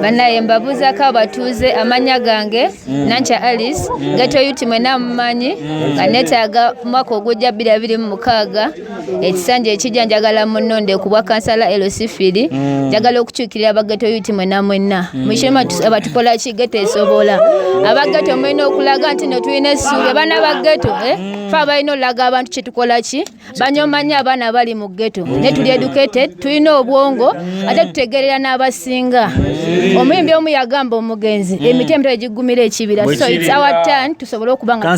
Banaye mbabuuzako abatuuze amanya gange Nancha Alice Ghetto Yute mwena mumanyi nga neetaaga mwaka ogujja 2026 ekisanja ekijja njagala munnonde ku bwa kansala Elosifiri njagala okukyukirira aba Ghetto Yute mwena mwishema abatukola ki Ghetto esobola aba Ghetto mwena okulaga nti no tulina essuubi abaana ba Ghetto fa balina olaga abantu kye tukola ki banyomanya abaana bali mu Ghetto ne tuli educated tulina obwongo ate tutegerera n'abasinga omuyimbi omu yagamba omugenzi emitembe egigumira ekibira so it's our turn tusobole okubanga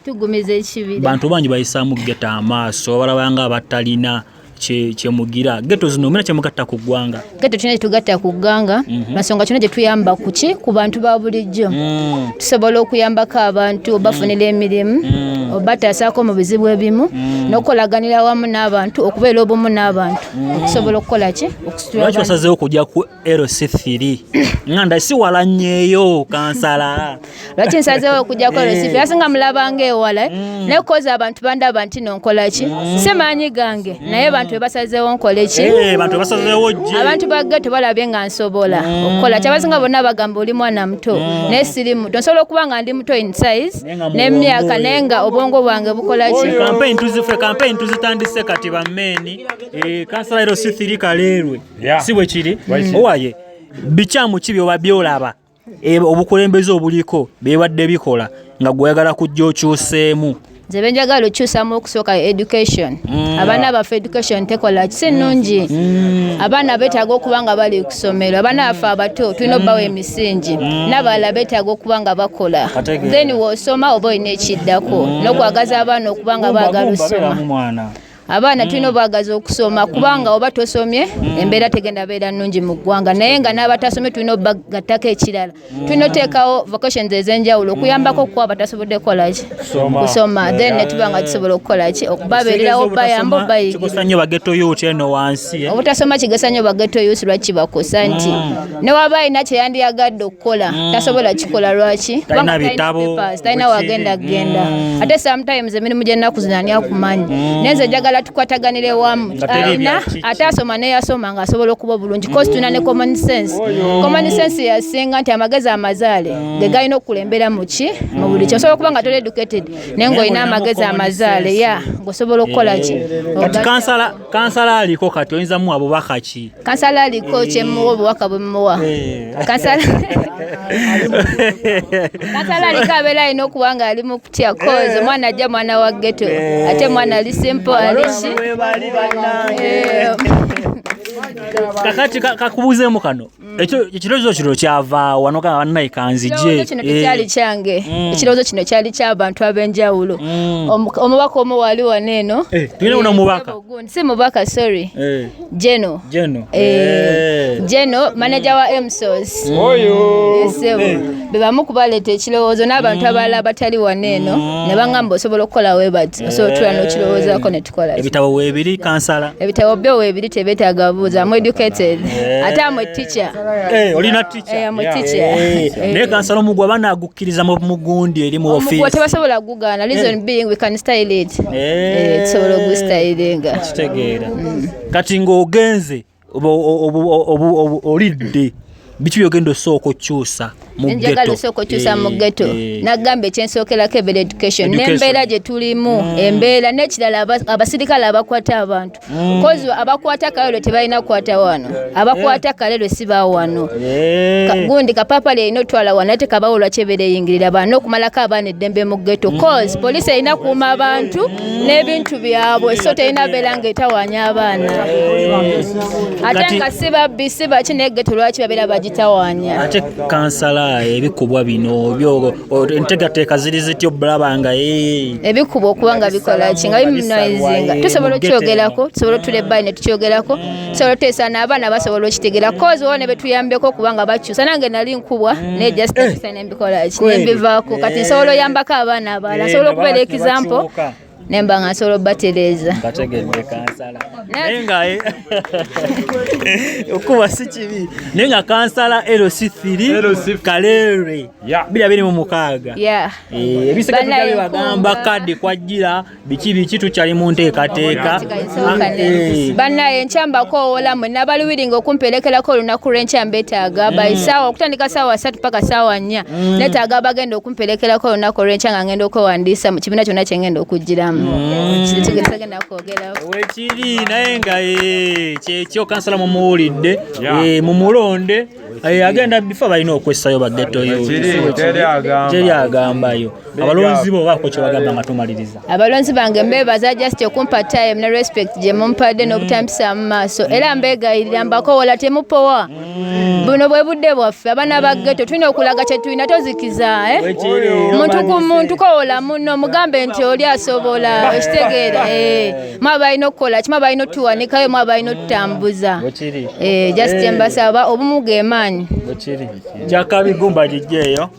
tugumiza ekibira bantu bangi bayisaamu Ghetto amaaso balabanga abatalina kyemugira Ghetto zino muna kyemugatta ku ggwanga Ghetto tulina tugatta ku ggwanga nasonga tulina tuyamba kuki ku bantu ba bulijjo tusobola okuyambako abantu bafunira emirimu obatasaako mu bizibu ebimu n'okolaganira wamu n'abantu okubeera obumu n'abantu okusobola okukola ki lwaki osazeewo okujja ku LC3 nganda si wala nnyeeyo kansala lwaki nsazeewo okujja ku LC3 asinga mulabanga ewala naye koza abantu bandaba nti nonkola ki semaanyi gange naye bantu basazeewo nkole ki bantu basazeewo gye abantu ba Ghetto balabye nga nsobola okukola kyabasinga bonna bagamba oli mwana muto naye siri muto nsobola okuba nga ndi muto in size n'emyaka naye nga obwongo bwange bukola ki campaign tuzitandise kati bammeni kansala LC3 kaleerwe si bwe kiri owaye bikyamu kibi oba byolaba obukulembeze obuliko beebadde bikola nga gweyagala kujja okyuseemu nze benjagala okyusamu okusooka education abaana baffe education tekola kisi nnungi abaana beetaaga okuba nga bali ku ssomero abaana baffe abato tulina obbawa emisingi n'abalala beetaaga okuba nga bakola then w'osoma oba olina ekiddako n'okwagaza abaana okuba nga baagala osoma abaana tulina obwagaza okusoma kubanga oba tosomye embeera tegenda beera nnungi mu ggwanga naye nga n'abatasomye tulina obagattako ekirala tulina oteekawo vocations ez'enjawulo okuyambako kuba batasobodde kukola ki kusoma then ne tuba nga tusobola okukola ki okubabeererawo bayamba obayigiza nnyo ba Ghetto Youth eno wansi obutasoma kigasa nnyo ba Ghetto Youth lwaki bakosa nti ne waba alina kye yandiyagadde okukola tasobola kikola lwaki talina bitabo talina wagenda genda ate sometimes emirimu gy'ennaku zino ani akumanyi naye nze njagala tukwataganire wamu ate asoma neyasoma nga asobola okuba bulungi kosi tulina ne common sense yasinga nti amagezi amazaale ge galina okulembera muki mu buli kyo osobola okuba nga toli educated naye ng'olina amagezi amazaale ng'osobola okukola ki kati kansala aliko kati oyinza muwa bubaka ki kansala aliko kyemuwa obubaka bwemuwa kansala aliko abeera alina okuba nga ali mu kutya kozi omwana ajja mwana wa Ghetto ate mwana ali simple kakati kakubuzeemu kano ekirowoozo kino kyava wano bannaye kanzije kino tekyali kyange ekirowoozo kino kyali ky'abantu ab'enjawulo omubaka omu wali wano eno tulina una mubaka si mubaka sorry Ghetto manager wa MSOS bebamu kubaleeta ekirowoozo n'abantu abalala batali wano eno ne bangamba osobola okukola webati osobola otula n'okirowoozaako ne tukola ebitabo weebiri kansala ebitabo byo weebiri tebeetaaga buuza amu educated ate amu teacher olina teacher amu teacher naye kansala omugwa banaagukkiriza mu gundi eri mu office omugwa tebasobola kugugaana reason being we can style it tusobola ogustylinga kitegeera kati ng'ogenze olidde biki byogenda osooka okyusa njagala osooka okyusa mu Ghetto nagamba ekyensookerako ebeera education n'embeera gye tulimu embeera n'ekirala abasirikale abakwata abantu kozi abakwata kalero tebalina kukwata wano abakwata kalero si baawo wano gundi kapapali erina otwala wano ate kabawolwa kyebeera eyingirira abantu n'okumalako abaana eddembe mu Ghetto kozi poliisi erina kuuma abantu n'ebintu byabwe so terina beera ng'etawaanya abaana ate nga si babbi si baki naye Ghetto lwaki babeera bagitawaanya ate kansala ebikubwa bino byo entegateeka ziri zityo bulabanga ebikubwa okuba nga bikola ki nga bimunoizinga tusobola okyogerako tusobola otulebbayi ne tukyogerako tusobola oteesa n'abaana basobola okitegeera kozi wone betuyambeko okuba nga bakyusa nange nali nkubwa naye justice nembikola ki nembivaako kati nsobola oyambako abaana abalala nsobola okubeera example nemba nga nsobola obatereeza. Kategedde kansala. Naye nga okuba si kibi. Naye nga kansala LC3 Kaleere. Bira biri mu mukaaga. Ebiseke tujja bagamba kadi kwajjira biki tukyali mu nteekateeka. Bannaye nkyambako owola mwenna baluwiringa okumperekerako olunaku lw'enkya mbeetaaga bayisaawa okutandika saawa 3 paka saawa 4 neetaaga bagenda okumperekerako olunaku lw'enkya nga ngenda okwewandiisa mu kibiina kyonna kye ngenda okugiramu. Kigenda kwogerawo. Wekiri naye nga kyekyo kansala mumuwulidde mumulonde agenda bifa balina okwessayo ba Ghetto teri agambayo. Abalonzi bo bako kye bagamba nga tumaliriza. Abalonzi bange mbeebaza just okumpa time ne respect gye mumpadde n'obutambisa mu maaso era mbeegayirira mbakoowola temupowa. Buno bwe budde bwaffe abaana ba Ghetto tulina okulaga kye tulina tozikiza. Muntu ku muntu koowola muno mugambe nti oli asobola okitegeera. Mwaba balina okukola kima balina otuwanikayo mwaba balina otutambuza. Just mbasaba obumu ge maanyi. Jakabigumba jijjeeyo.